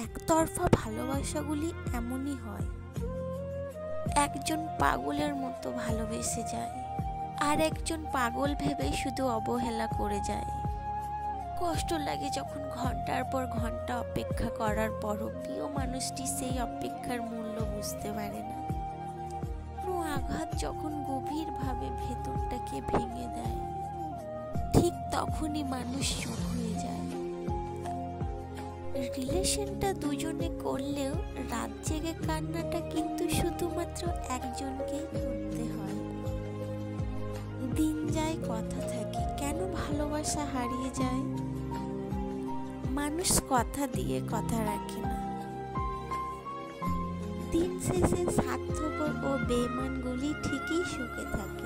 একতরফা ভালোবাসাগুলি এমনই হয়, একজন পাগলের মতো ভালোবেসে যায় আর একজন পাগল ভেবে শুধু অবহেলা করে যায়। কষ্ট লাগে যখন ঘন্টার পর ঘন্টা অপেক্ষা করার পরও প্রিয় মানুষটি সেই অপেক্ষার মূল্য বুঝতে পারে না। কোনো আঘাত যখন গভীরভাবে ভেতরটাকে ভেঙে দেয়, ঠিক তখনই মানুষ চুপ হয়ে যায়। রিলেশনটা দুজনে করলেও রাত জেগে কান্নাটা কিন্তু শুধুমাত্র একজনকেই করতে হয়। দিন যায় কথা থাকে, কেন ভালোবাসা হারিয়ে যায়? মানুষ কথা দিয়ে কথা রাখে না। দিন শেষে স্বার্থপর ও বেঈমানগুলি ঠিকই সুখে থাকে।